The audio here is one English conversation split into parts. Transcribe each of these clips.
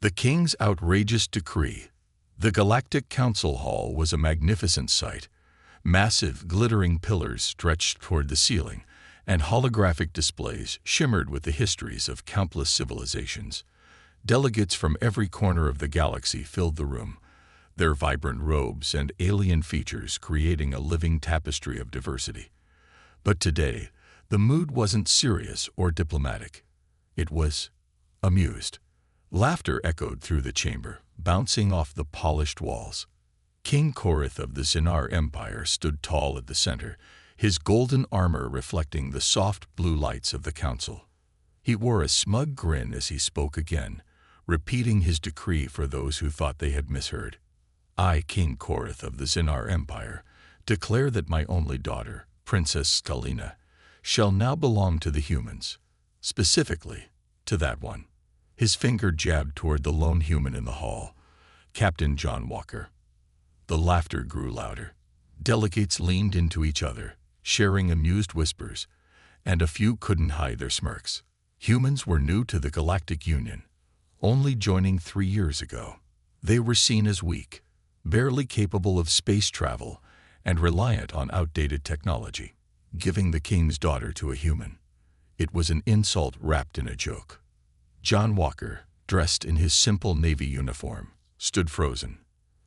The king's outrageous decree. The Galactic Council Hall was a magnificent sight. Massive, glittering pillars stretched toward the ceiling, and holographic displays shimmered with the histories of countless civilizations. Delegates from every corner of the galaxy filled the room, their vibrant robes and alien features creating a living tapestry of diversity. But today, the mood wasn't serious or diplomatic. It was amused. Laughter echoed through the chamber, bouncing off the polished walls. King Korith of the Zinar Empire stood tall at the center, his golden armor reflecting the soft blue lights of the council. He wore a smug grin as he spoke again, repeating his decree for those who thought they had misheard. I, King Korith of the Zinar Empire, declare that my only daughter, Princess Skalina, shall now belong to the humans, specifically to that one. His finger jabbed toward the lone human in the hall, Captain John Walker. The laughter grew louder. Delegates leaned into each other, sharing amused whispers, and a few couldn't hide their smirks. Humans were new to the Galactic Union, only joining 3 years ago. They were seen as weak, barely capable of space travel, and reliant on outdated technology. Giving the king's daughter to a human, it was an insult wrapped in a joke. John Walker, dressed in his simple Navy uniform, stood frozen.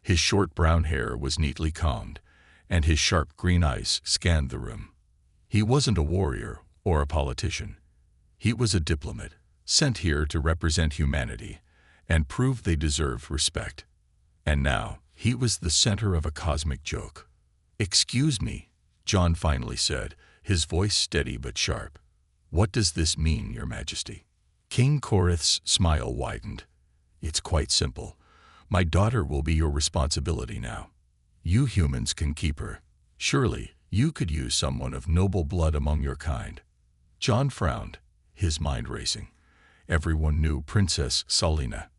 His short brown hair was neatly combed, and his sharp green eyes scanned the room. He wasn't a warrior or a politician. He was a diplomat, sent here to represent humanity and prove they deserved respect. And now, he was the center of a cosmic joke. "Excuse me," John finally said, his voice steady but sharp. "What does this mean, Your Majesty?" King Korith's smile widened. "It's quite simple. My daughter will be your responsibility now. You humans can keep her. Surely, you could use someone of noble blood among your kind." John frowned, his mind racing. Everyone knew Princess Skalina.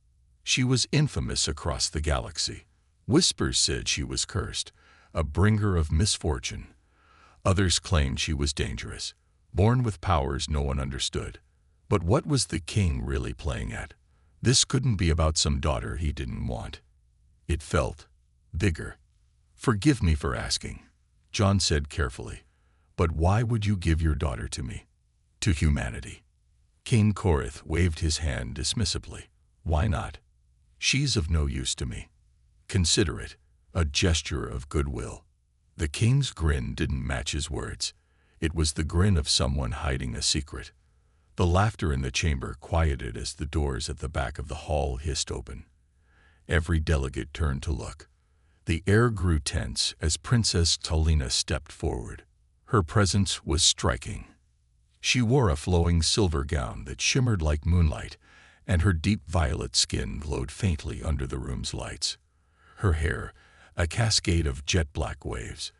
She was infamous across the galaxy. Whispers said she was cursed, a bringer of misfortune. Others claimed she was dangerous, born with powers no one understood. But what was the king really playing at? This couldn't be about some daughter he didn't want. It felt bigger. "Forgive me for asking," John said carefully, "but why would you give your daughter to me? To humanity?" King Korith waved his hand dismissively. "Why not? She's of no use to me. Consider it a gesture of goodwill." The king's grin didn't match his words. It was the grin of someone hiding a secret. The laughter in the chamber quieted as the doors at the back of the hall hissed open. Every delegate turned to look. The air grew tense as Princess Skalina stepped forward. Her presence was striking. She wore a flowing silver gown that shimmered like moonlight, and her deep violet skin glowed faintly under the room's lights. Her hair, a cascade of jet-black waves,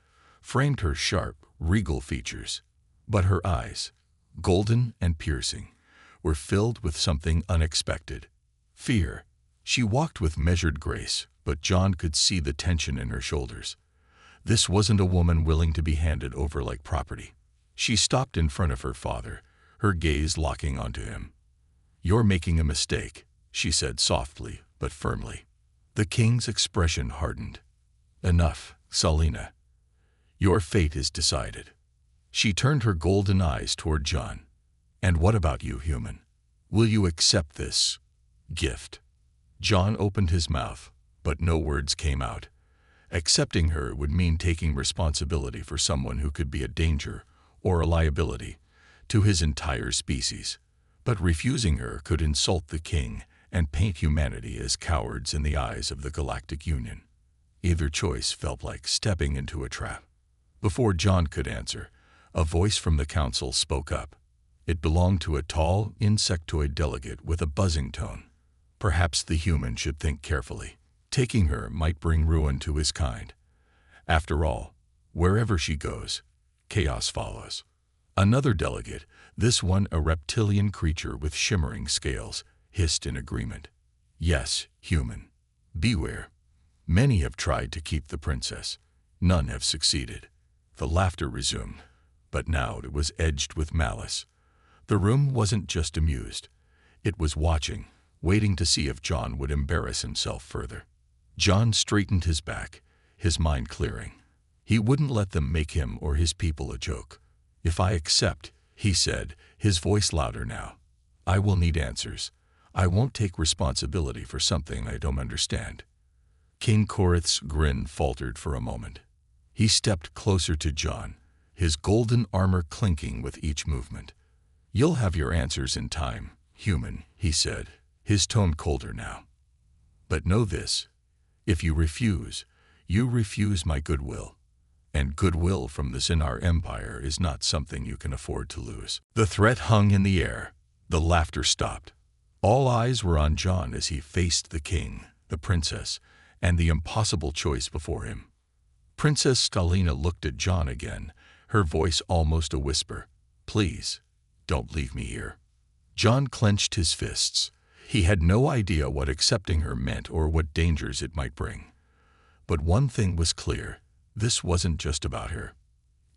framed her sharp, regal features. But her eyes, golden and piercing, were filled with something unexpected. Fear. She walked with measured grace, but John could see the tension in her shoulders. This wasn't a woman willing to be handed over like property. She stopped in front of her father, her gaze locking onto him. "You're making a mistake," she said softly but firmly. The king's expression hardened. "Enough, Skalina. Your fate is decided." She turned her golden eyes toward John. "And what about you, human? Will you accept this gift?" John opened his mouth, but no words came out. Accepting her would mean taking responsibility for someone who could be a danger or a liability to his entire species. But refusing her could insult the king and paint humanity as cowards in the eyes of the Galactic Union. Either choice felt like stepping into a trap. Before John could answer, a voice from the council spoke up. It belonged to a tall, insectoid delegate with a buzzing tone. Perhaps the human should think carefully. Taking her might bring ruin to his kind. After all, wherever she goes, chaos follows. Another delegate, this one a reptilian creature with shimmering scales, hissed in agreement. "Yes, human. Beware. Many have tried to keep the princess. None have succeeded." The laughter resumed, but now it was edged with malice. The room wasn't just amused. It was watching, waiting to see if John would embarrass himself further. John straightened his back, his mind clearing. He wouldn't let them make him or his people a joke. "If I accept," he said, his voice louder now, "I will need answers. I won't take responsibility for something I don't understand." King Korith's grin faltered for a moment. He stepped closer to John, his golden armor clinking with each movement. "You'll have your answers in time, human," he said, his tone colder now. "But know this, if you refuse my goodwill. And goodwill from the Xenar Empire is not something you can afford to lose." The threat hung in the air. The laughter stopped. All eyes were on John as he faced the king, the princess, and the impossible choice before him. Princess Stalina looked at John again, her voice almost a whisper. "Please, don't leave me here." John clenched his fists. He had no idea what accepting her meant or what dangers it might bring. But one thing was clear. This wasn't just about her.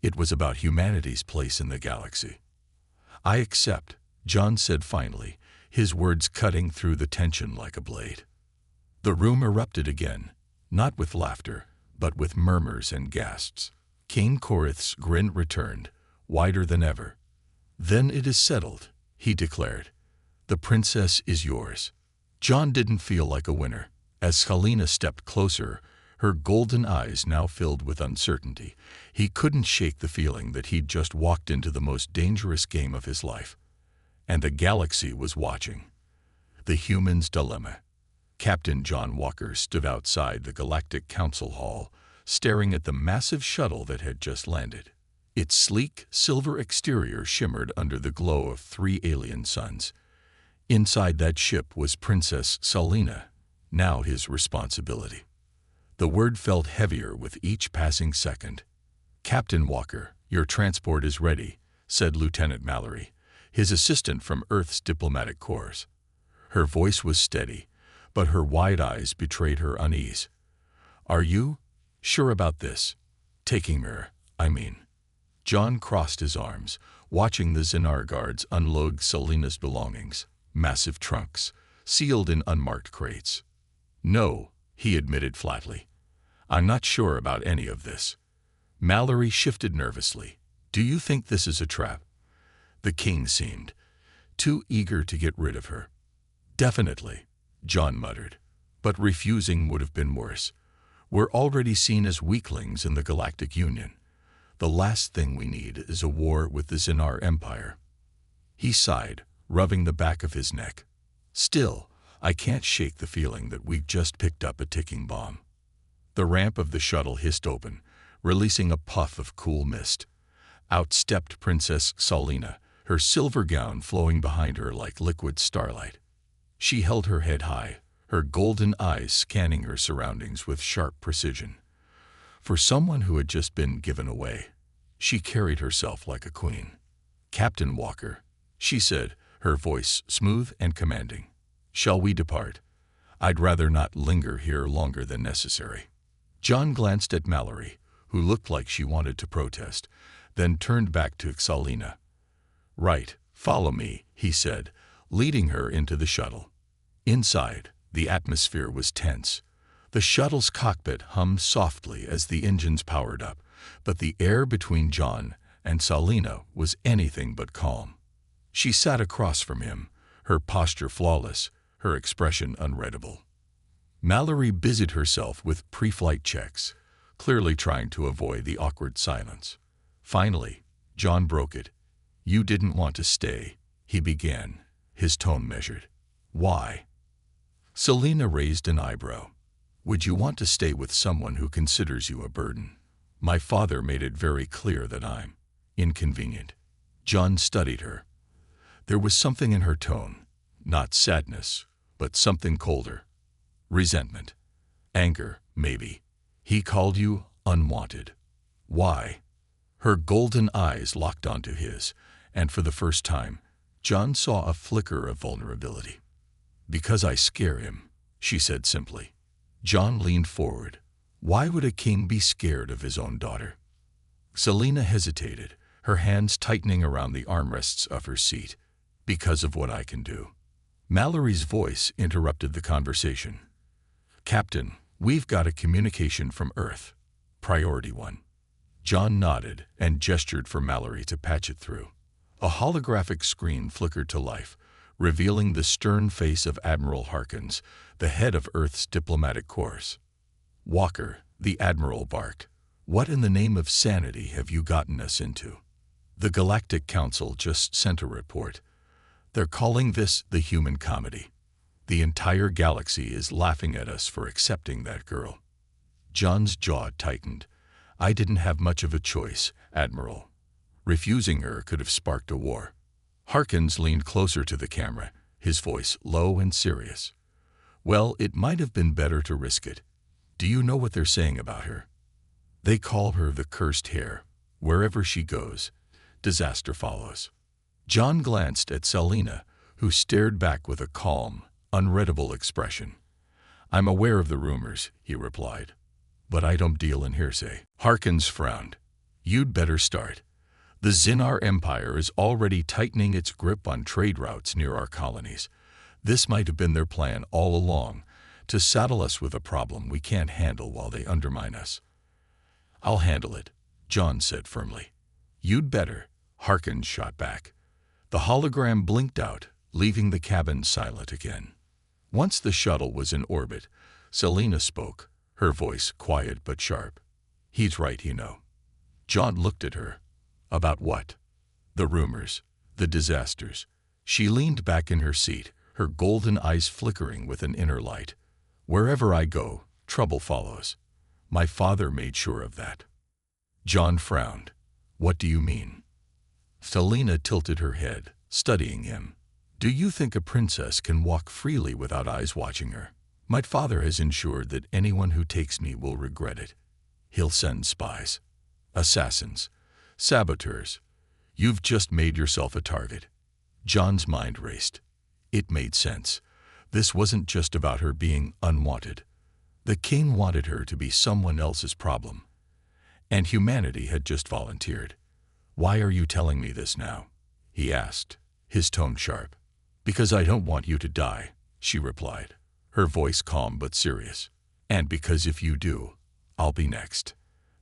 It was about humanity's place in the galaxy. "I accept," John said finally, his words cutting through the tension like a blade. The room erupted again, not with laughter, but with murmurs and gasps. King Korith's grin returned, wider than ever. "Then it is settled," he declared. "The princess is yours." John didn't feel like a winner. As Stalina stepped closer, her golden eyes now filled with uncertainty, he couldn't shake the feeling that he'd just walked into the most dangerous game of his life. And the galaxy was watching. The human's dilemma. Captain John Walker stood outside the Galactic Council Hall, staring at the massive shuttle that had just landed. Its sleek, silver exterior shimmered under the glow of 3 alien suns. Inside that ship was Princess Stalina, now his responsibility. The word felt heavier with each passing second. "Captain Walker, your transport is ready," said Lieutenant Mallory, his assistant from Earth's diplomatic corps. Her voice was steady, but her wide eyes betrayed her unease. "Are you sure about this? Taking her, I mean." John crossed his arms, watching the Xenar guards unload Stalina's belongings, massive trunks, sealed in unmarked crates. "No," he admitted flatly. "I'm not sure about any of this." Mallory shifted nervously. "Do you think this is a trap?" The king seemed too eager to get rid of her. "Definitely," John muttered. "But refusing would have been worse. We're already seen as weaklings in the Galactic Union. The last thing we need is a war with the Xenar Empire." He sighed, rubbing the back of his neck. "Still, I can't shake the feeling that we've just picked up a ticking bomb." The ramp of the shuttle hissed open, releasing a puff of cool mist. Out stepped Princess Stalina, her silver gown flowing behind her like liquid starlight. She held her head high, her golden eyes scanning her surroundings with sharp precision. For someone who had just been given away, she carried herself like a queen. "Captain Walker," she said, her voice smooth and commanding. "Shall we depart? I'd rather not linger here longer than necessary." John glanced at Mallory, who looked like she wanted to protest, then turned back to Stalina. "Right, follow me," he said, leading her into the shuttle. Inside, the atmosphere was tense. The shuttle's cockpit hummed softly as the engines powered up, but the air between John and Stalina was anything but calm. She sat across from him, her posture flawless, her expression unreadable. Mallory busied herself with pre-flight checks, clearly trying to avoid the awkward silence. Finally, John broke it. "You didn't want to stay," he began, his tone measured. "Why?" Stalina raised an eyebrow. "Would you want to stay with someone who considers you a burden? My father made it very clear that I'm inconvenient." John studied her. There was something in her tone, not sadness, but something colder. Resentment. Anger, maybe. "He called you unwanted. Why?" Her golden eyes locked onto his, and for the first time, John saw a flicker of vulnerability. "Because I scare him," she said simply. John leaned forward. Why would a king be scared of his own daughter? Stalina hesitated, her hands tightening around the armrests of her seat. "Because of what I can do." Mallory's voice interrupted the conversation. "Captain, we've got a communication from Earth. Priority 1. John nodded and gestured for Mallory to patch it through. A holographic screen flickered to life, revealing the stern face of Admiral Harkins, the head of Earth's diplomatic corps. "Walker," the Admiral barked, "what in the name of sanity have you gotten us into? The Galactic Council just sent a report. They're calling this the human comedy. The entire galaxy is laughing at us for accepting that girl." John's jaw tightened. "I didn't have much of a choice, Admiral. Refusing her could have sparked a war." Harkins leaned closer to the camera, his voice low and serious. "Well, it might have been better to risk it. Do you know what they're saying about her? They call her the cursed Heir. Wherever she goes, disaster follows." John glanced at Selina, who stared back with a calm, unreadable expression. "I'm aware of the rumors," he replied, "but I don't deal in hearsay." Harkins frowned. "You'd better start. The Xenar Empire is already tightening its grip on trade routes near our colonies. This might have been their plan all along, to saddle us with a problem we can't handle while they undermine us." "I'll handle it," John said firmly. "You'd better," Harkins shot back. The hologram blinked out, leaving the cabin silent again. Once the shuttle was in orbit, Selina spoke, her voice quiet but sharp. "He's right, you know." John looked at her. "About what?" "The rumors, the disasters." She leaned back in her seat, her golden eyes flickering with an inner light. "Wherever I go, trouble follows. My father made sure of that." John frowned. "What do you mean?" Selina tilted her head, studying him. "Do you think a princess can walk freely without eyes watching her? My father has ensured that anyone who takes me will regret it. He'll send spies, assassins, saboteurs. You've just made yourself a target." John's mind raced. It made sense. This wasn't just about her being unwanted. The king wanted her to be someone else's problem. And humanity had just volunteered. "Why are you telling me this now?" he asked, his tone sharp. "Because I don't want you to die," she replied, her voice calm but serious. "And because if you do, I'll be next."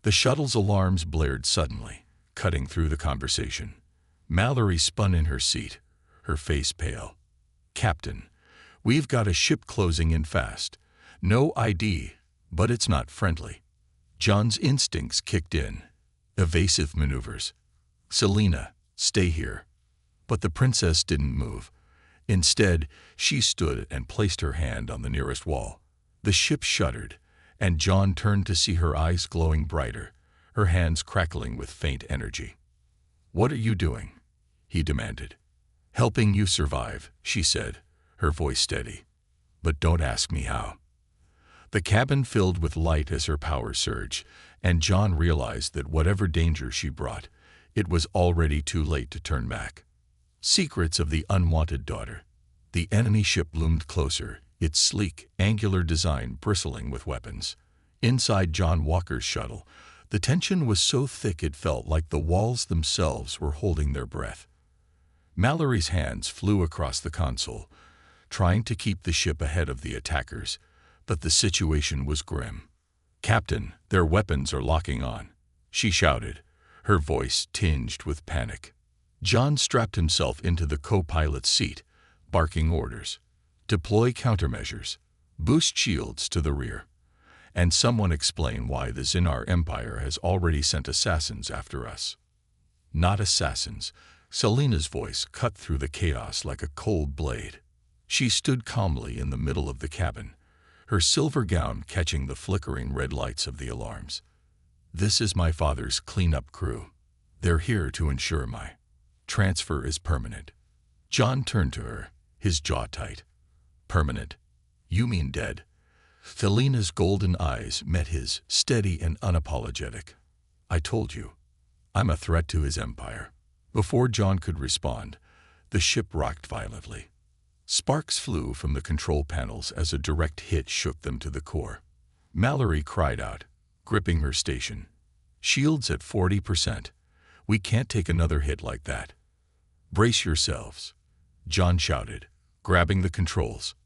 The shuttle's alarms blared suddenly, cutting through the conversation. Mallory spun in her seat, her face pale. "Captain, we've got a ship closing in fast. No ID, but it's not friendly." John's instincts kicked in. Evasive maneuvers. "Selina, stay here." But the princess didn't move. Instead, she stood and placed her hand on the nearest wall. The ship shuddered, and John turned to see her eyes glowing brighter, her hands crackling with faint energy. "What are you doing?" he demanded. "Helping you survive," she said, her voice steady. "But don't ask me how." The cabin filled with light as her power surged, and John realized that whatever danger she brought, it was already too late to turn back. Secrets of the unwanted daughter. The enemy ship loomed closer, its sleek, angular design bristling with weapons. Inside John Walker's shuttle, the tension was so thick it felt like the walls themselves were holding their breath. Mallory's hands flew across the console, trying to keep the ship ahead of the attackers, but the situation was grim. "Captain, their weapons are locking on," she shouted, her voice tinged with panic. John strapped himself into the co-pilot's seat, barking orders. "Deploy countermeasures. Boost shields to the rear. And someone explain why the Xenar Empire has already sent assassins after us." "Not assassins." Selina's voice cut through the chaos like a cold blade. She stood calmly in the middle of the cabin, her silver gown catching the flickering red lights of the alarms. "This is my father's cleanup crew. They're here to ensure my transfer is permanent." John turned to her, his jaw tight. "Permanent? You mean dead?" Selina's golden eyes met his, steady and unapologetic. "I told you, I'm a threat to his empire." Before John could respond, the ship rocked violently. Sparks flew from the control panels as a direct hit shook them to the core. Mallory cried out, gripping her station. "Shields at 40%. We can't take another hit like that." "Brace yourselves," John shouted, grabbing the controls.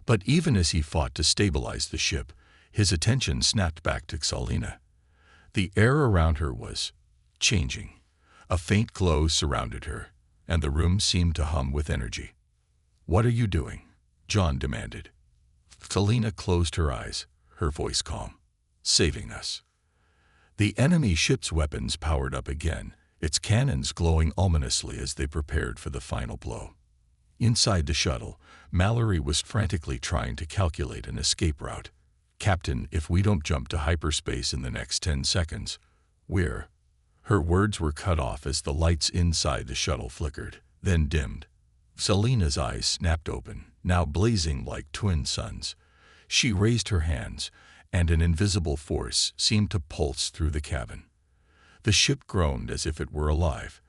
But even as he fought to stabilize the ship, his attention snapped back to Selina. The air around her was changing. A faint glow surrounded her, and the room seemed to hum with energy. "What are you doing?" John demanded. Selina closed her eyes, her voice calm. "Saving us." The enemy ship's weapons powered up again, its cannons glowing ominously as they prepared for the final blow. Inside the shuttle, Mallory was frantically trying to calculate an escape route. "Captain, if we don't jump to hyperspace in the next 10 seconds, we're—" Her words were cut off as the lights inside the shuttle flickered, then dimmed. Selina's eyes snapped open, now blazing like twin suns. She raised her hands, and an invisible force seemed to pulse through the cabin. The ship groaned as if it were alive,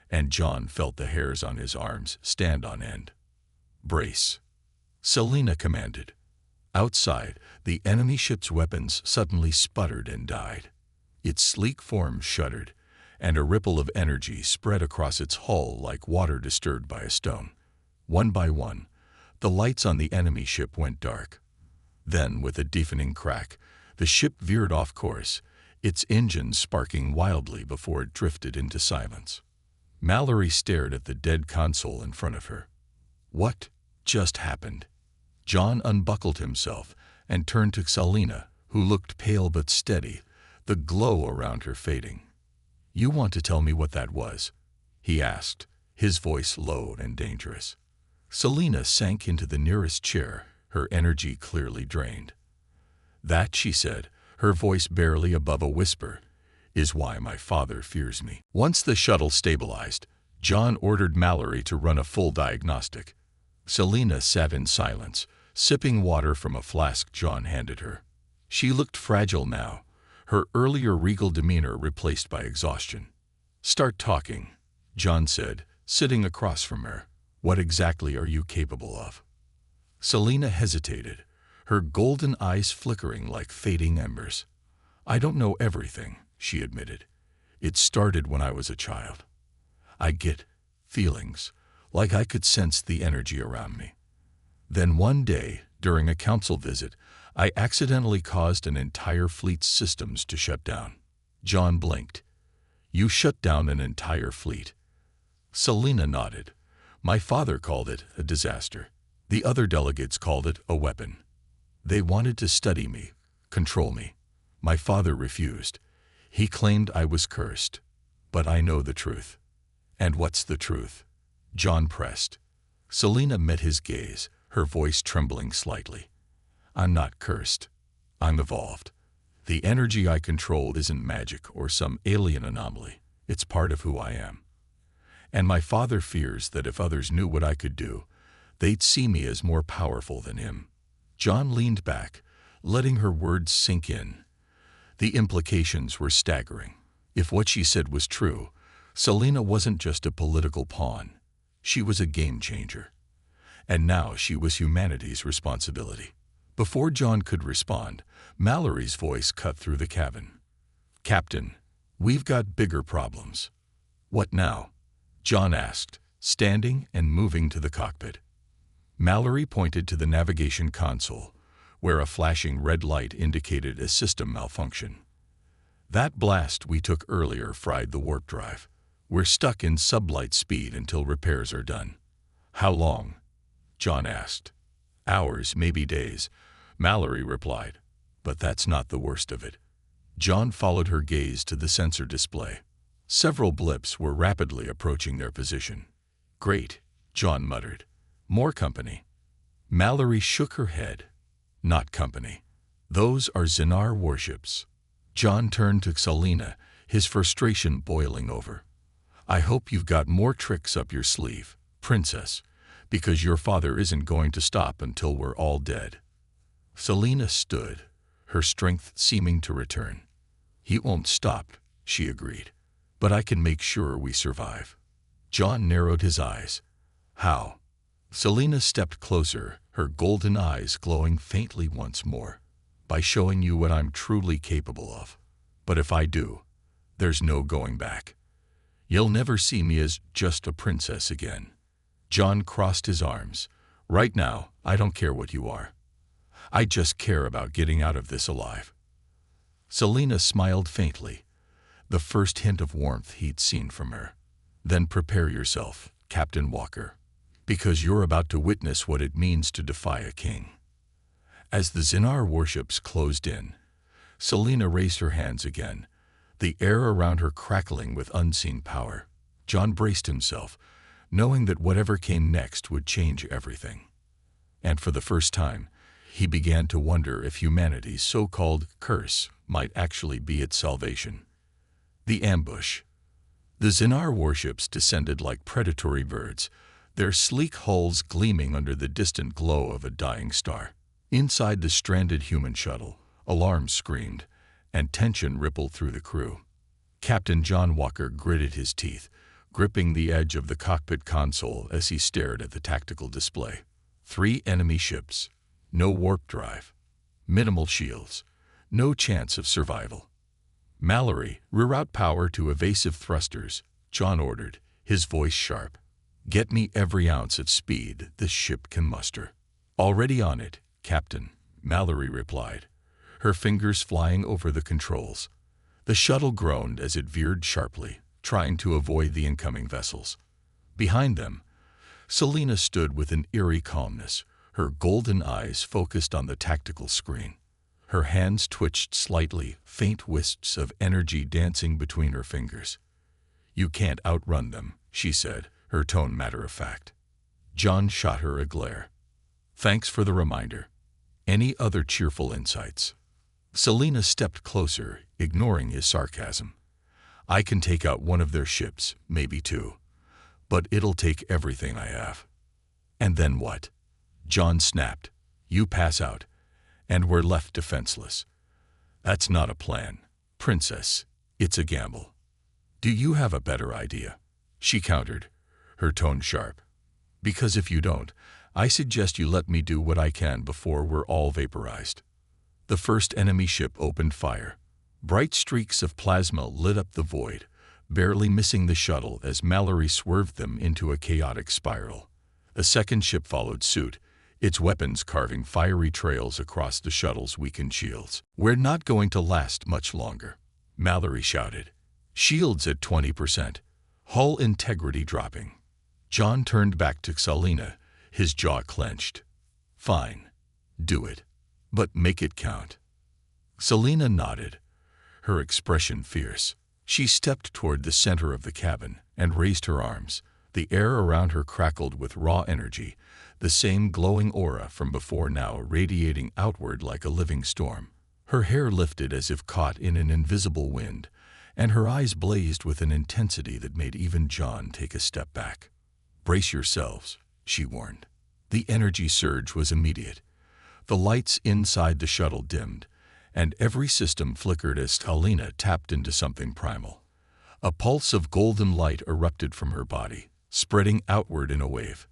and John felt the hairs on his arms stand on end. "Brace," Selina commanded. Outside, the enemy ship's weapons suddenly sputtered and died. Its sleek form shuddered, and a ripple of energy spread across its hull like water disturbed by a stone. One by one, the lights on the enemy ship went dark. Then, with a deafening crack, the ship veered off course, its engines sparking wildly before it drifted into silence. Mallory stared at the dead console in front of her. What just happened? John unbuckled himself and turned to Selina, who looked pale but steady, the glow around her fading. "You want to tell me what that was?" he asked, his voice low and dangerous. Selina sank into the nearest chair, her energy clearly drained. "That," she said, her voice barely above a whisper, "is why my father fears me." Once the shuttle stabilized, John ordered Mallory to run a full diagnostic. Selina sat in silence, sipping water from a flask John handed her. She looked fragile now, her earlier regal demeanor replaced by exhaustion. "Start talking," John said, sitting across from her. "What exactly are you capable of?" Selina hesitated, her golden eyes flickering like fading embers. "I don't know everything," she admitted. "It started when I was a child. I get feelings, like I could sense the energy around me. Then one day, during a council visit, I accidentally caused an entire fleet's systems to shut down." John blinked. "You shut down an entire fleet?" Selina nodded. "My father called it a disaster. The other delegates called it a weapon. They wanted to study me, control me. My father refused. He claimed I was cursed. But I know the truth." "And what's the truth?" John pressed. Selina met his gaze, her voice trembling slightly. "I'm not cursed. I'm evolved. The energy I control isn't magic or some alien anomaly. It's part of who I am. And my father fears that if others knew what I could do, they'd see me as more powerful than him." John leaned back, letting her words sink in. The implications were staggering. If what she said was true, Selina wasn't just a political pawn. She was a game changer. And now she was humanity's responsibility. Before John could respond, Mallory's voice cut through the cabin. "Captain, we've got bigger problems." "What now?" John asked, standing and moving to the cockpit. Mallory pointed to the navigation console, where a flashing red light indicated a system malfunction. "That blast we took earlier fried the warp drive. We're stuck in sublight speed until repairs are done." "How long?" John asked. "Hours, maybe days," Mallory replied. "But that's not the worst of it." John followed her gaze to the sensor display. Several blips were rapidly approaching their position. "Great," John muttered. "More company." Mallory shook her head. "Not company. Those are Xenar warships." John turned to Selina, his frustration boiling over. "I hope you've got more tricks up your sleeve, princess, because your father isn't going to stop until we're all dead." Selina stood, her strength seeming to return. "He won't stop," she agreed. "But I can make sure we survive." John narrowed his eyes. "How?" Selina stepped closer, her golden eyes glowing faintly once more. "By showing you what I'm truly capable of. But if I do, there's no going back. You'll never see me as just a princess again." John crossed his arms, Right now, I don't care what you are. I just care about getting out of this alive." Selena smiled faintly, the first hint of warmth he'd seen from her. "Then prepare yourself, Captain Walker, because you're about to witness what it means to defy a king." As the Xenar warships closed in, Selena raised her hands again, the air around her crackling with unseen power. John braced himself, knowing that whatever came next would change everything. And for the first time, he began to wonder if humanity's so-called curse might actually be its salvation. The ambush. The Xenar warships descended like predatory birds, their sleek hulls gleaming under the distant glow of a dying star. Inside the stranded human shuttle, alarms screamed, and tension rippled through the crew. Captain John Walker gritted his teeth, gripping the edge of the cockpit console as he stared at the tactical display. 3 enemy ships, no warp drive, minimal shields, no chance of survival. "Mallory, reroute power to evasive thrusters," John ordered, his voice sharp. "Get me every ounce of speed this ship can muster." "Already on it, Captain," Mallory replied, her fingers flying over the controls. The shuttle groaned as it veered sharply, trying to avoid the incoming vessels. Behind them, Selena stood with an eerie calmness, her golden eyes focused on the tactical screen. Her hands twitched slightly, faint wisps of energy dancing between her fingers. "You can't outrun them," she said, her tone matter-of-fact. John shot her a glare. "Thanks for the reminder. Any other cheerful insights?" Selena stepped closer, ignoring his sarcasm. "I can take out one of their ships, maybe 2. But it'll take everything I have." "And then what?" John snapped. "You pass out, and we're left defenseless." "That's not a plan, Princess. It's a gamble." "Do you have a better idea?" she countered, her tone sharp. "Because if you don't, I suggest you let me do what I can before we're all vaporized." The first enemy ship opened fire. Bright streaks of plasma lit up the void, barely missing the shuttle as Mallory swerved them into a chaotic spiral. A second ship followed suit, its weapons carving fiery trails across the shuttle's weakened shields. "We're not going to last much longer," Mallory shouted. "Shields at 20%, hull integrity dropping." John turned back to Selena, his jaw clenched. "Fine. Do it. But make it count." Selena nodded, her expression fierce. She stepped toward the center of the cabin and raised her arms. The air around her crackled with raw energy, the same glowing aura from before now radiating outward like a living storm. Her hair lifted as if caught in an invisible wind, and her eyes blazed with an intensity that made even John take a step back. "Brace yourselves," she warned. The energy surge was immediate. The lights inside the shuttle dimmed, and every system flickered as Selena tapped into something primal. A pulse of golden light erupted from her body, spreading outward in a wave.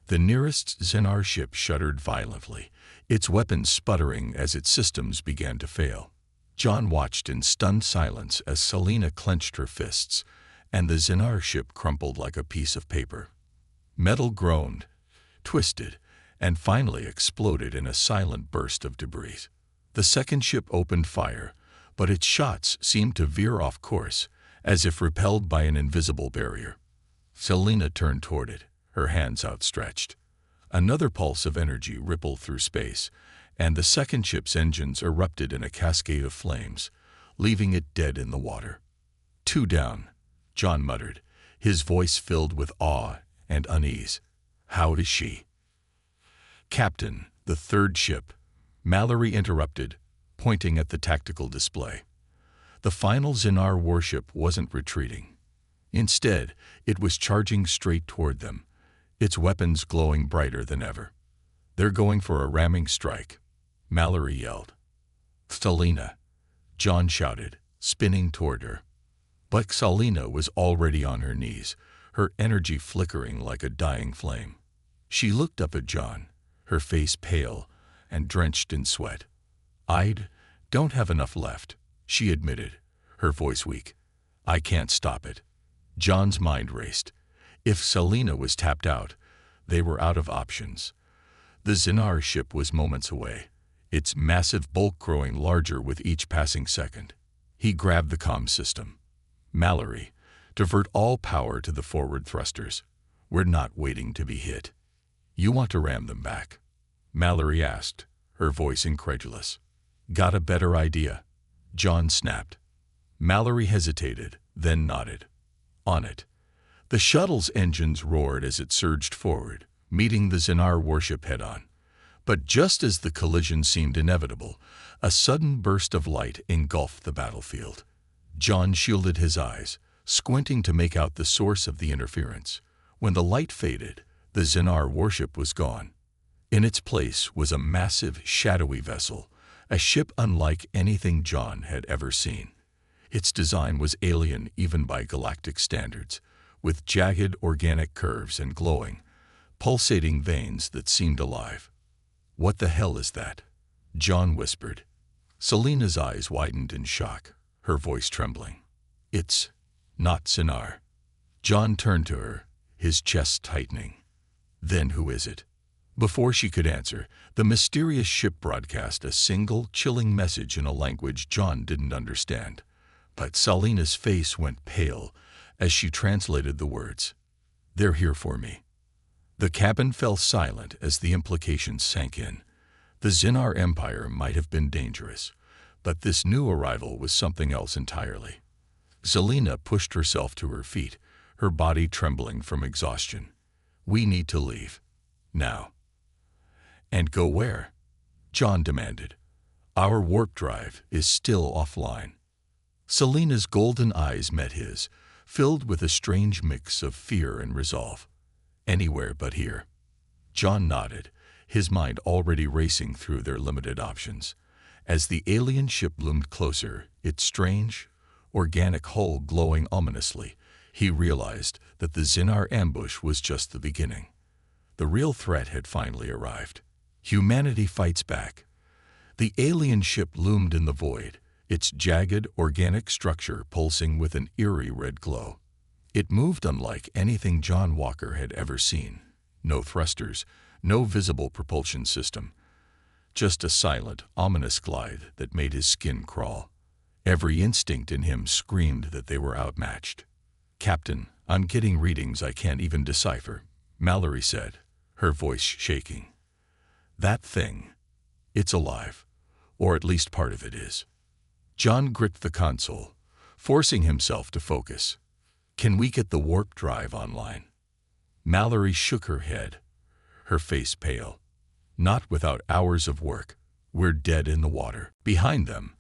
The nearest Xenar ship shuddered violently, its weapons sputtering as its systems began to fail. John watched in stunned silence as Selena clenched her fists, and the Xenar ship crumpled like a piece of paper. Metal groaned, twisted, and finally exploded in a silent burst of debris. The second ship opened fire, but its shots seemed to veer off course, as if repelled by an invisible barrier. Selena turned toward it, her hands outstretched. Another pulse of energy rippled through space, and the second ship's engines erupted in a cascade of flames, leaving it dead in the water. "2 down," John muttered, his voice filled with awe and unease. "How is she?" "Captain, the third ship," Mallory interrupted, pointing at the tactical display. The final Xenar warship wasn't retreating. Instead, it was charging straight toward them, its weapons glowing brighter than ever. "They're going for a ramming strike," Mallory yelled. "Selena," John shouted, spinning toward her. But Selena was already on her knees, her energy flickering like a dying flame. She looked up at John, her face pale and drenched in sweat. "I don't have enough left," she admitted, her voice weak. "I can't stop it." John's mind raced. If Selena was tapped out, they were out of options. The Xenar ship was moments away, its massive bulk growing larger with each passing second. He grabbed the comm system. "Mallory, divert all power to the forward thrusters. We're not waiting to be hit." "You want to ram them back?" Mallory asked, her voice incredulous. "Got a better idea?" John snapped. Mallory hesitated, then nodded. "On it." The shuttle's engines roared as it surged forward, meeting the Xenar warship head-on. But just as the collision seemed inevitable, a sudden burst of light engulfed the battlefield. John shielded his eyes, squinting to make out the source of the interference. When the light faded, the Xenar warship was gone. In its place was a massive, shadowy vessel, a ship unlike anything John had ever seen. Its design was alien even by galactic standards, with jagged organic curves and glowing, pulsating veins that seemed alive. "What the hell is that?" John whispered. Selena's eyes widened in shock, her voice trembling. "It's not Xenar." John turned to her, his chest tightening. "Then who is it?" Before she could answer, the mysterious ship broadcast a single, chilling message in a language John didn't understand. But Selena's face went pale as she translated the words. "They're here for me." The cabin fell silent as the implications sank in. The Xenar Empire might have been dangerous, but this new arrival was something else entirely. Selena pushed herself to her feet, her body trembling from exhaustion. "We need to leave. Now." "And go where?" John demanded. "Our warp drive is still offline." Selena's golden eyes met his, filled with a strange mix of fear and resolve. "Anywhere but here." John nodded, his mind already racing through their limited options. As the alien ship loomed closer, its strange, organic hull glowing ominously, he realized that the Xenar ambush was just the beginning. The real threat had finally arrived. Humanity fights back. The alien ship loomed in the void, its jagged, organic structure pulsing with an eerie red glow. It moved unlike anything John Walker had ever seen. No thrusters, no visible propulsion system. Just a silent, ominous glide that made his skin crawl. Every instinct in him screamed that they were outmatched. "Captain, I'm getting readings I can't even decipher," Mallory said, her voice shaking. "That thing, it's alive, or at least part of it is." John gripped the console, forcing himself to focus. "Can we get the warp drive online?" Mallory shook her head, her face pale. "Not without hours of work. We're dead in the water." Behind them,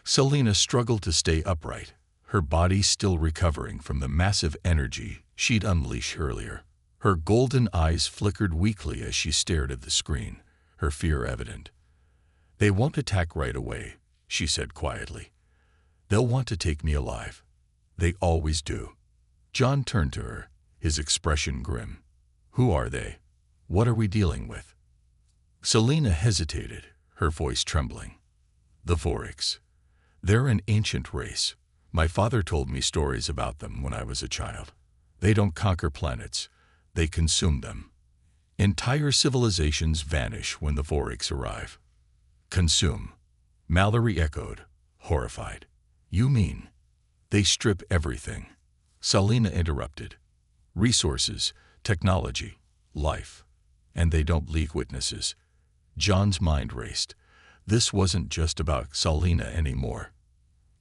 Selena struggled to stay upright, her body still recovering from the massive energy she'd unleashed earlier. Her golden eyes flickered weakly as she stared at the screen, her fear evident. "They won't attack right away," she said quietly. "They'll want to take me alive. They always do." John turned to her, his expression grim. "Who are they? What are we dealing with?" Selena hesitated, her voice trembling. "The Vorics. They're an ancient race. My father told me stories about them when I was a child. They don't conquer planets. They consume them. Entire civilizations vanish when the Vorics arrive." "Consume," Mallory echoed, horrified. "You mean they strip everything?" Selena interrupted. "Resources, technology, life. And they don't leave witnesses." John's mind raced. This wasn't just about Selena anymore.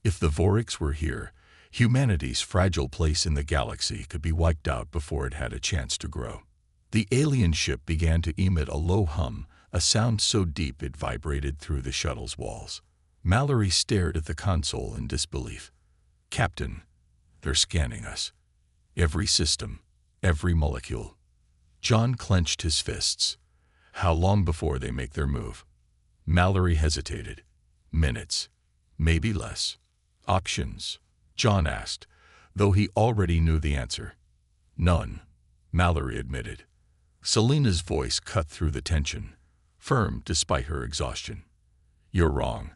If the Vorics were here, humanity's fragile place in the galaxy could be wiped out before it had a chance to grow. The alien ship began to emit a low hum, a sound so deep it vibrated through the shuttle's walls. Mallory stared at the console in disbelief. "Captain, they're scanning us. Every system, every molecule." John clenched his fists. "How long before they make their move?" Mallory hesitated. "Minutes. Maybe less." "Options?" John asked, though he already knew the answer. "None," Mallory admitted. Selena's voice cut through the tension, firm despite her exhaustion. "You're wrong.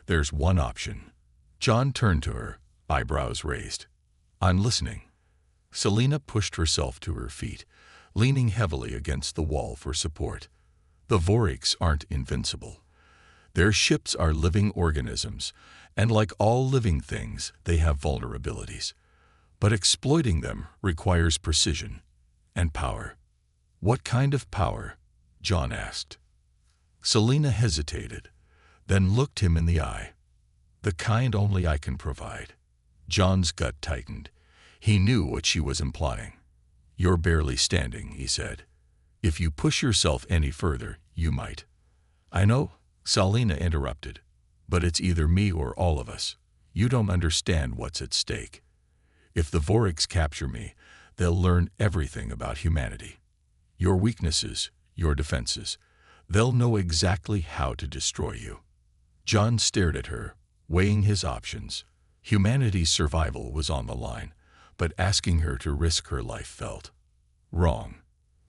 There's one option." John turned to her, eyebrows raised. "I'm listening." Selena pushed herself to her feet, leaning heavily against the wall for support. The Voriks aren't invincible. Their ships are living organisms, and like all living things, they have vulnerabilities. But exploiting them requires precision and power. What kind of power? John asked. Selena hesitated, then looked him in the eye. The kind only I can provide. John's gut tightened. He knew what she was implying. You're barely standing, he said. If you push yourself any further, you might. I know, Selena interrupted, but it's either me or all of us. You don't understand what's at stake. If the Voriks capture me, they'll learn everything about humanity. Your weaknesses, your defenses. They'll know exactly how to destroy you. John stared at her, weighing his options. Humanity's survival was on the line, but asking her to risk her life felt wrong.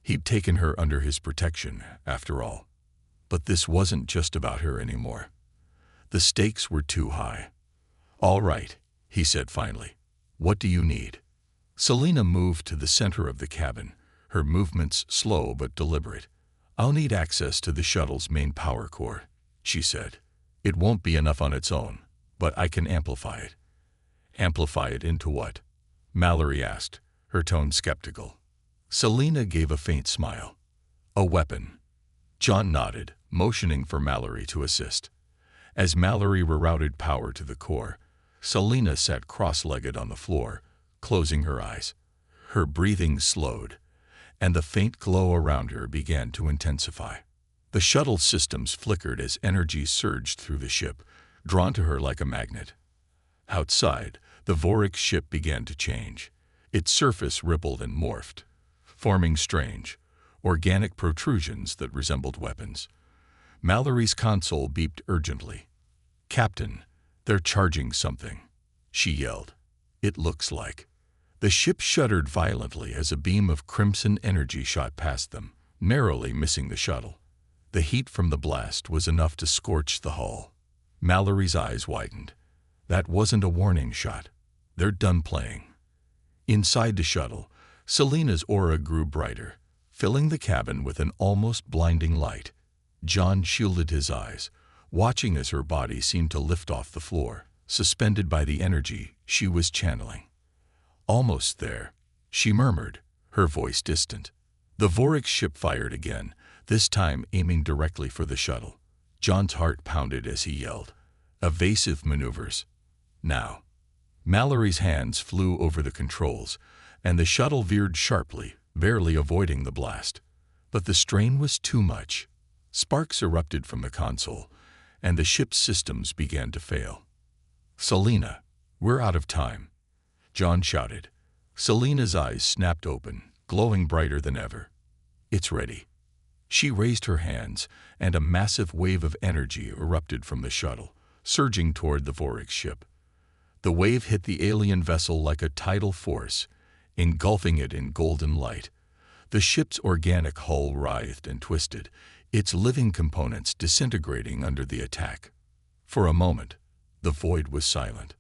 He'd taken her under his protection, after all. But this wasn't just about her anymore. The stakes were too high. All right, he said finally. What do you need? Selena moved to the center of the cabin, her movements slow but deliberate. I'll need access to the shuttle's main power core, she said. It won't be enough on its own, but I can amplify it. Amplify it into what? Mallory asked, her tone skeptical. Selena gave a faint smile. A weapon. John nodded, motioning for Mallory to assist. As Mallory rerouted power to the core, Selena sat cross-legged on the floor, closing her eyes. Her breathing slowed, and the faint glow around her began to intensify. The shuttle systems flickered as energy surged through the ship, drawn to her like a magnet. Outside, the Vorik ship began to change. Its surface rippled and morphed, forming strange, organic protrusions that resembled weapons. Mallory's console beeped urgently. Captain, they're charging something, she yelled. It looks like. The ship shuddered violently as a beam of crimson energy shot past them, narrowly missing the shuttle. The heat from the blast was enough to scorch the hull. Mallory's eyes widened. That wasn't a warning shot. They're done playing. Inside the shuttle, Selena's aura grew brighter, filling the cabin with an almost blinding light. John shielded his eyes, watching as her body seemed to lift off the floor, suspended by the energy she was channeling. Almost there, she murmured, her voice distant. The Vorik ship fired again, this time aiming directly for the shuttle. John's heart pounded as he yelled. Evasive maneuvers. Now. Mallory's hands flew over the controls, and the shuttle veered sharply, barely avoiding the blast. But the strain was too much. Sparks erupted from the console, and the ship's systems began to fail. Selena, we're out of time, John shouted. Selena's eyes snapped open, glowing brighter than ever. It's ready. She raised her hands, and a massive wave of energy erupted from the shuttle, surging toward the Vorik ship. The wave hit the alien vessel like a tidal force, engulfing it in golden light. The ship's organic hull writhed and twisted, its living components disintegrating under the attack. For a moment, the void was silent.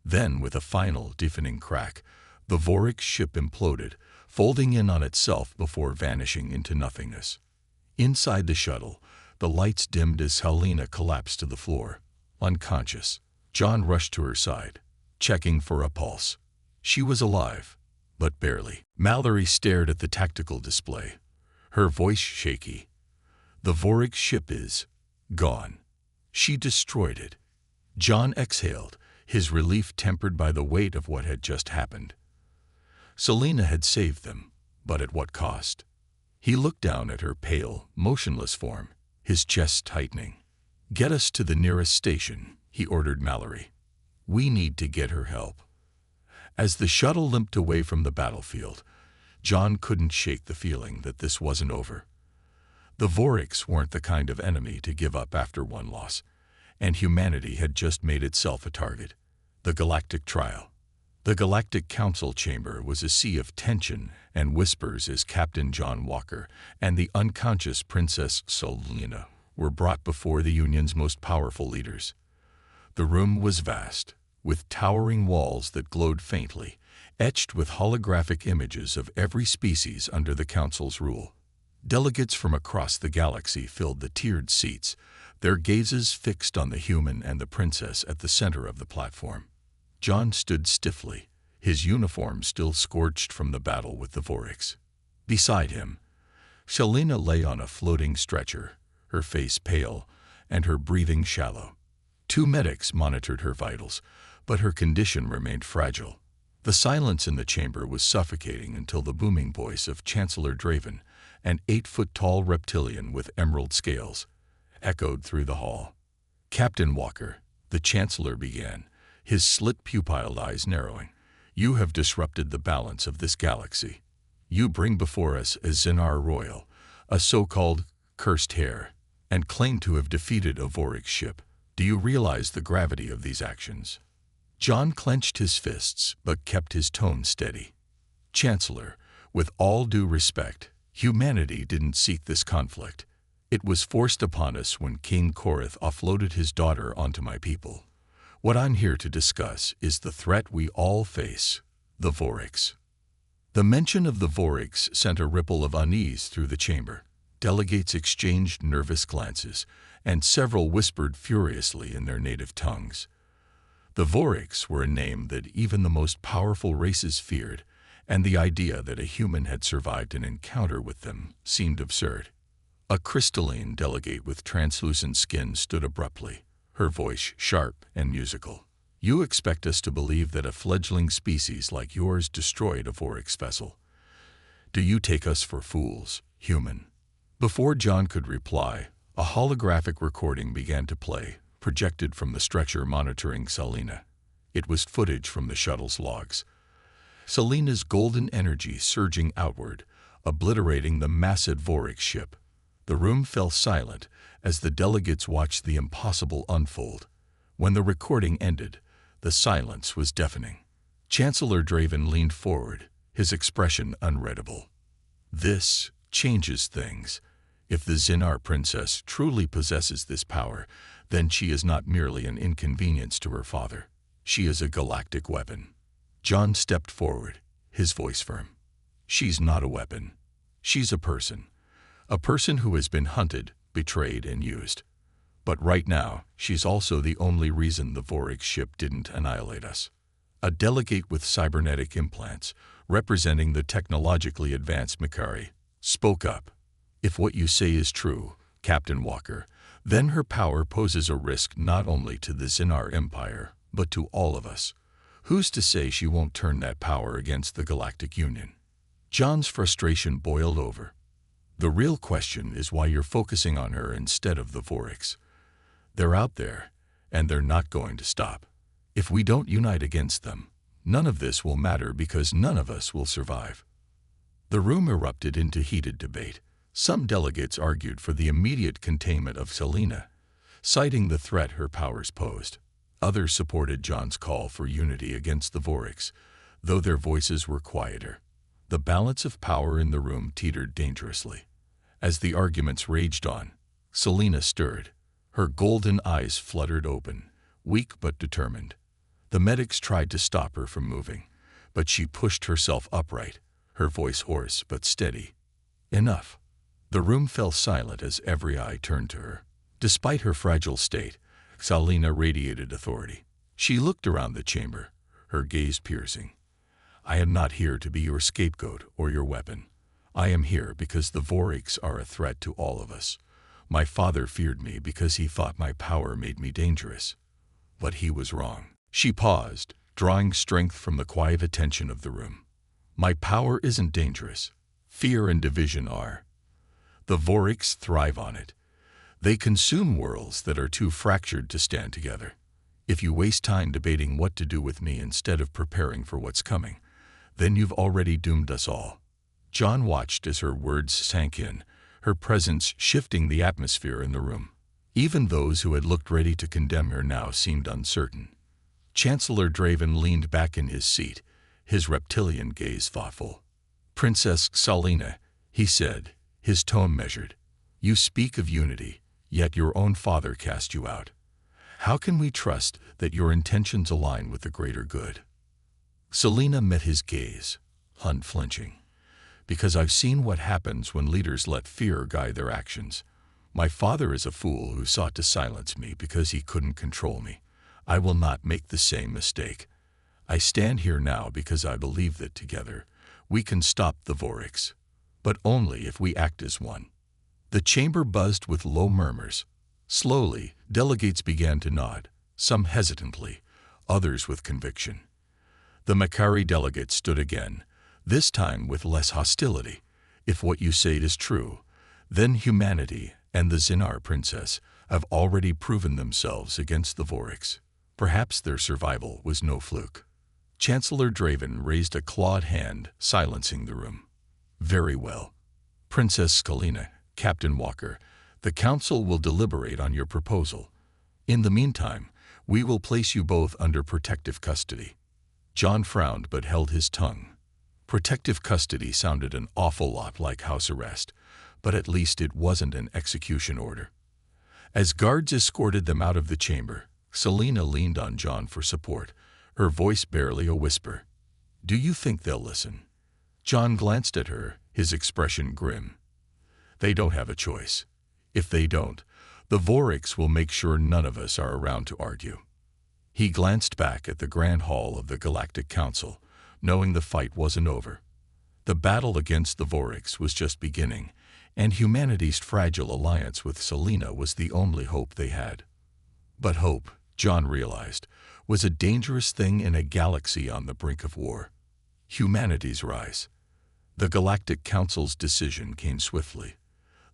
Then, with a final, deafening crack, the Vorik ship imploded, folding in on itself before vanishing into nothingness. Inside the shuttle, the lights dimmed as Selena collapsed to the floor, unconscious. John rushed to her side, checking for a pulse. She was alive, but barely. Mallory stared at the tactical display, her voice shaky. The Vorik ship is gone. She destroyed it. John exhaled, his relief tempered by the weight of what had just happened. Selena had saved them, but at what cost? He looked down at her pale, motionless form, his chest tightening. Get us to the nearest station, he ordered Mallory. We need to get her help. As the shuttle limped away from the battlefield, John couldn't shake the feeling that this wasn't over. The Voriks weren't the kind of enemy to give up after one loss, and humanity had just made itself a target. The galactic trial. The Galactic Council chamber was a sea of tension and whispers as Captain John Walker and the unconscious Princess Selena were brought before the Union's most powerful leaders. The room was vast, with towering walls that glowed faintly, etched with holographic images of every species under the Council's rule. Delegates from across the galaxy filled the tiered seats, their gazes fixed on the human and the princess at the center of the platform. John stood stiffly, his uniform still scorched from the battle with the Voryx. Beside him, Selena lay on a floating stretcher, her face pale and her breathing shallow. Two medics monitored her vitals, but her condition remained fragile. The silence in the chamber was suffocating until the booming voice of Chancellor Draven, an 8-foot-tall reptilian with emerald scales, echoed through the hall. "Captain Walker," the Chancellor began, his slit-pupilled eyes narrowing, "you have disrupted the balance of this galaxy. You bring before us a Xenar Royal, a so-called cursed Heir, and claim to have defeated a Voryx ship. Do you realize the gravity of these actions?" John clenched his fists but kept his tone steady. "Chancellor, with all due respect, humanity didn't seek this conflict. It was forced upon us when King Korath offloaded his daughter onto my people. What I'm here to discuss is the threat we all face, the Voryx." The mention of the Voryx sent a ripple of unease through the chamber. Delegates exchanged nervous glances, and several whispered furiously in their native tongues. The Voryx were a name that even the most powerful races feared, and the idea that a human had survived an encounter with them seemed absurd. A crystalline delegate with translucent skin stood abruptly, her voice sharp and musical. "You expect us to believe that a fledgling species like yours destroyed a Voryx vessel? Do you take us for fools, human?" Before John could reply, a holographic recording began to play, projected from the stretcher monitoring Selena. It was footage from the shuttle's logs. Selena's golden energy surging outward, obliterating the massive Voryx ship. The room fell silent as the delegates watched the impossible unfold. When the recording ended, the silence was deafening. Chancellor Draven leaned forward, his expression unreadable. "This changes things. If the Xenar princess truly possesses this power, then she is not merely an inconvenience to her father. She is a galactic weapon." John stepped forward, his voice firm. "She's not a weapon. She's a person. A person who has been hunted, betrayed, and used. But right now, she's also the only reason the Voryx ship didn't annihilate us." A delegate with cybernetic implants, representing the technologically advanced Mikari, spoke up. "If what you say is true, Captain Walker, then her power poses a risk not only to the Xenar Empire, but to all of us. Who's to say she won't turn that power against the Galactic Union?" John's frustration boiled over. "The real question is why you're focusing on her instead of the Voryx. They're out there, and they're not going to stop. If we don't unite against them, none of this will matter because none of us will survive." The room erupted into heated debate. Some delegates argued for the immediate containment of Selena, citing the threat her powers posed. Others supported John's call for unity against the Voryx, though their voices were quieter. The balance of power in the room teetered dangerously. As the arguments raged on, Selena stirred. Her golden eyes fluttered open, weak but determined. The medics tried to stop her from moving, but she pushed herself upright, her voice hoarse but steady. "Enough." The room fell silent as every eye turned to her. Despite her fragile state, Selena radiated authority. She looked around the chamber, her gaze piercing. "I am not here to be your scapegoat or your weapon. I am here because the Voryx are a threat to all of us. My father feared me because he thought my power made me dangerous. But he was wrong." She paused, drawing strength from the quiet attention of the room. "My power isn't dangerous. Fear and division are. The Voryx thrive on it. They consume worlds that are too fractured to stand together. If you waste time debating what to do with me instead of preparing for what's coming, then you've already doomed us all." John watched as her words sank in, her presence shifting the atmosphere in the room. Even those who had looked ready to condemn her now seemed uncertain. Chancellor Draven leaned back in his seat, his reptilian gaze thoughtful. "Princess Selena," he said, his tone measured, "you speak of unity, yet your own father cast you out. How can we trust that your intentions align with the greater good?" Selena met his gaze, unflinching. because I've seen what happens when leaders let fear guide their actions. My father is a fool who sought to silence me because he couldn't control me. I will not make the same mistake. I stand here now because I believe that together we can stop the Vorix, but only if we act as one." The chamber buzzed with low murmurs. Slowly, delegates began to nod, some hesitantly, others with conviction. The Makari delegate stood again, this time with less hostility. "If what you say is true, then humanity and the Zinar princess have already proven themselves against the Vorix. Perhaps their survival was no fluke." Chancellor Draven raised a clawed hand, silencing the room. "Very well. Princess Skalina, Captain Walker, the Council will deliberate on your proposal. In the meantime, we will place you both under protective custody." John frowned but held his tongue. Protective custody sounded an awful lot like house arrest, but at least it wasn't an execution order. As guards escorted them out of the chamber, Selena leaned on John for support, her voice barely a whisper. "Do you think they'll listen?" John glanced at her, his expression grim. "They don't have a choice. If they don't, the Vorix will make sure none of us are around to argue." He glanced back at the Grand Hall of the Galactic Council, knowing the fight wasn't over. The battle against the Vorix was just beginning, and humanity's fragile alliance with Selena was the only hope they had. But hope, John realized, was a dangerous thing in a galaxy on the brink of war. Humanity's rise. The Galactic Council's decision came swiftly.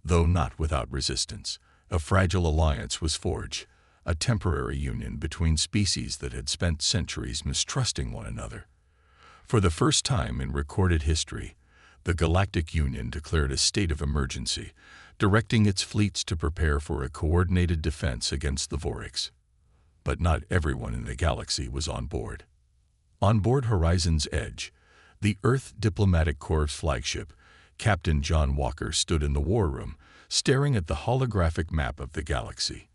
Though not without resistance, a fragile alliance was forged, a temporary union between species that had spent centuries mistrusting one another. For the first time in recorded history, the Galactic Union declared a state of emergency, directing its fleets to prepare for a coordinated defense against the Vorix. But not everyone in the galaxy was on board. On board Horizon's Edge, the Earth Diplomatic Corps flagship, Captain John Walker stood in the war room, staring at the holographic map of the galaxy.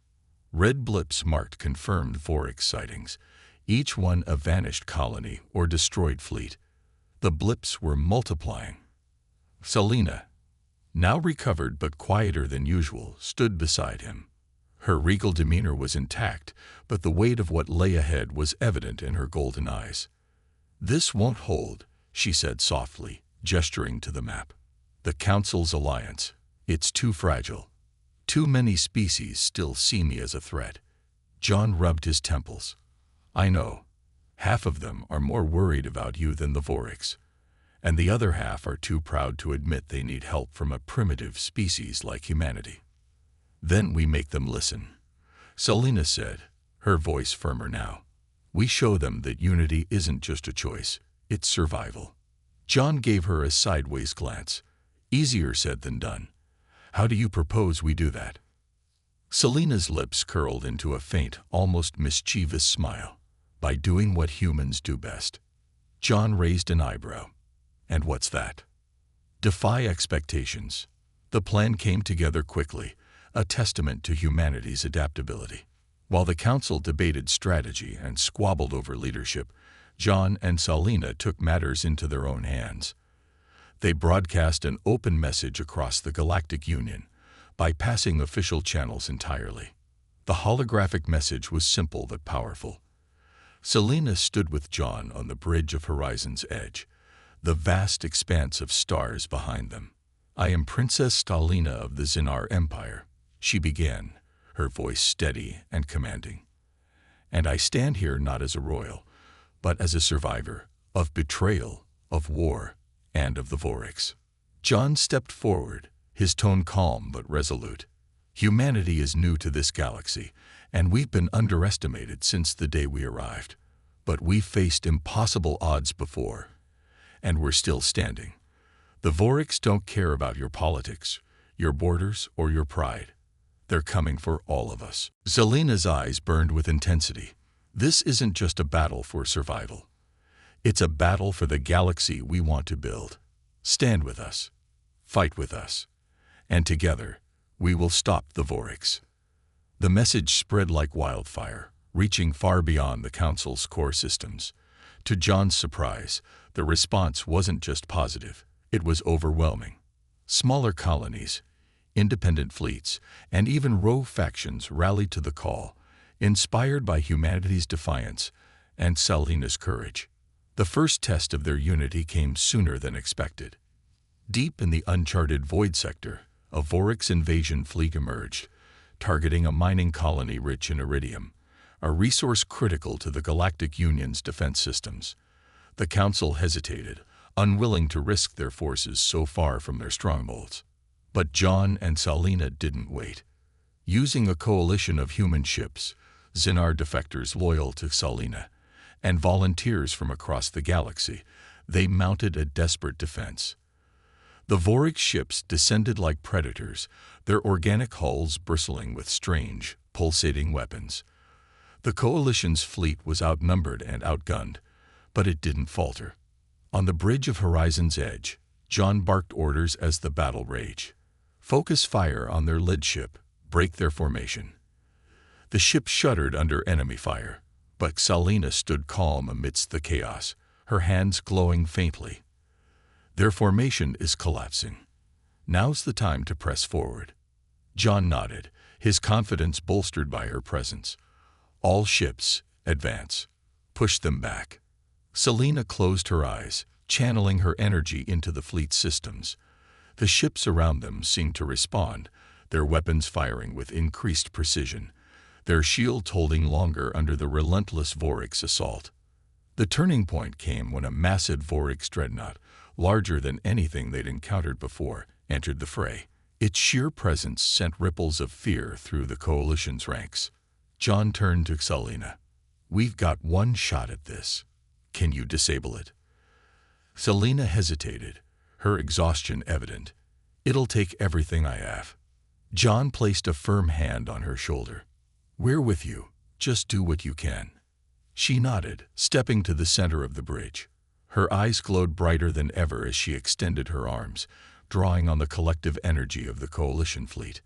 Red blips marked confirmed Vorix sightings, each one a vanished colony or destroyed fleet. The blips were multiplying. Selena, now recovered but quieter than usual, stood beside him. Her regal demeanor was intact, but the weight of what lay ahead was evident in her golden eyes. "This won't hold," she said softly, gesturing to the map. "The Council's alliance. It's too fragile. Too many species still see me as a threat." John rubbed his temples. "I know. Half of them are more worried about you than the Vorix, and the other half are too proud to admit they need help from a primitive species like humanity. Then we make them listen," Selena said, her voice firmer now. "We show them that unity isn't just a choice, it's survival." John gave her a sideways glance. "Easier said than done. How do you propose we do that?" Selena's lips curled into a faint, almost mischievous smile. "By doing what humans do best." John raised an eyebrow. "And what's that?" "Defy expectations." The plan came together quickly, a testament to humanity's adaptability. While the Council debated strategy and squabbled over leadership, John and Selena took matters into their own hands. They broadcast an open message across the Galactic Union, bypassing official channels entirely. The holographic message was simple but powerful. Selena stood with John on the bridge of Horizon's Edge, the vast expanse of stars behind them. "I am Princess Stalina of the Zinar Empire," she began, her voice steady and commanding. "And I stand here not as a royal, but as a survivor of betrayal, of war, and of the Vorix." John stepped forward, his tone calm but resolute. "Humanity is new to this galaxy, and we've been underestimated since the day we arrived. But we've faced impossible odds before, and we're still standing. The Vorix don't care about your politics, your borders, or your pride. They're coming for all of us." Selena's eyes burned with intensity. "This isn't just a battle for survival. It's a battle for the galaxy we want to build. Stand with us. Fight with us. And together, we will stop the Vorix." The message spread like wildfire, reaching far beyond the Council's core systems. To John's surprise, the response wasn't just positive. It was overwhelming. Smaller colonies, independent fleets, and even rogue factions rallied to the call, inspired by humanity's defiance and Selina's courage. The first test of their unity came sooner than expected. Deep in the uncharted void sector, a Voryx invasion fleet emerged, targeting a mining colony rich in iridium, a resource critical to the Galactic Union's defense systems. The Council hesitated, unwilling to risk their forces so far from their strongholds. But John and Selina didn't wait. Using a coalition of human ships, Xenar defectors loyal to Selina, and volunteers from across the galaxy, they mounted a desperate defense. The Voryx ships descended like predators, their organic hulls bristling with strange, pulsating weapons. The Coalition's fleet was outnumbered and outgunned, but it didn't falter. On the bridge of Horizon's Edge, John barked orders as the battle raged. Focus fire on their lead ship, break their formation. The ship shuddered under enemy fire, but Selina stood calm amidst the chaos, her hands glowing faintly. Their formation is collapsing. Now's the time to press forward. John nodded, his confidence bolstered by her presence. All ships, advance. Push them back. Selina closed her eyes, channeling her energy into the fleet's systems. The ships around them seemed to respond, their weapons firing with increased precision, their shields holding longer under the relentless Voryx assault. The turning point came when a massive Voryx dreadnought, larger than anything they'd encountered before, entered the fray. Its sheer presence sent ripples of fear through the Coalition's ranks. John turned to Selina. "We've got one shot at this. Can you disable it?" Selina hesitated, her exhaustion evident. "It'll take everything I have." John placed a firm hand on her shoulder. "We're with you. Just do what you can." She nodded, stepping to the center of the bridge. Her eyes glowed brighter than ever as she extended her arms, drawing on the collective energy of the Coalition fleet.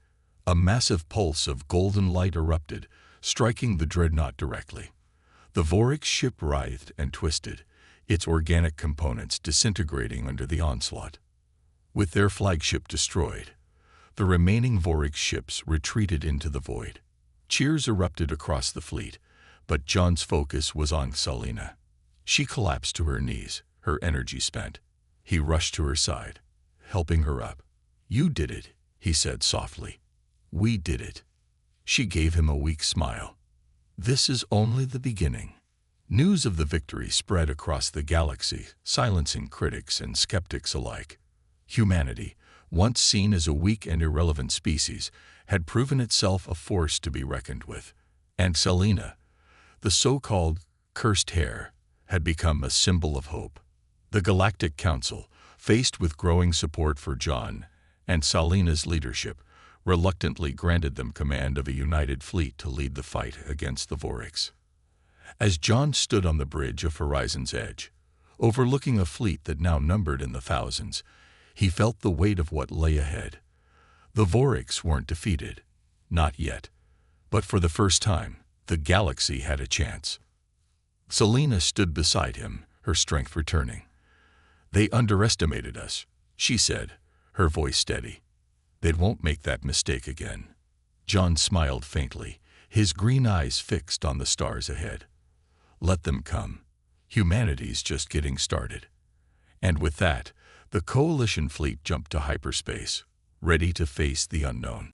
A massive pulse of golden light erupted, striking the dreadnought directly. The Voryx ship writhed and twisted, its organic components disintegrating under the onslaught. With their flagship destroyed, the remaining Voryx ships retreated into the void. Cheers erupted across the fleet, but John's focus was on Selina. She collapsed to her knees, her energy spent. He rushed to her side, helping her up. "You did it," he said softly. "We did it." She gave him a weak smile. "This is only the beginning." News of the victory spread across the galaxy, silencing critics and skeptics alike. Humanity, once seen as a weak and irrelevant species, had proven itself a force to be reckoned with. And Selina, the so-called cursed Heir, had become a symbol of hope. The Galactic Council, faced with growing support for John and Selina's leadership, reluctantly granted them command of a united fleet to lead the fight against the Voryx. As John stood on the bridge of Horizon's Edge, overlooking a fleet that now numbered in the thousands, he felt the weight of what lay ahead. The Voryx weren't defeated, not yet, but for the first time, the galaxy had a chance. Selina stood beside him, her strength returning. "They underestimated us," she said, her voice steady. "They won't make that mistake again." John smiled faintly, his green eyes fixed on the stars ahead. "Let them come. Humanity's just getting started." And with that, the Coalition fleet jumped to hyperspace, ready to face the unknown.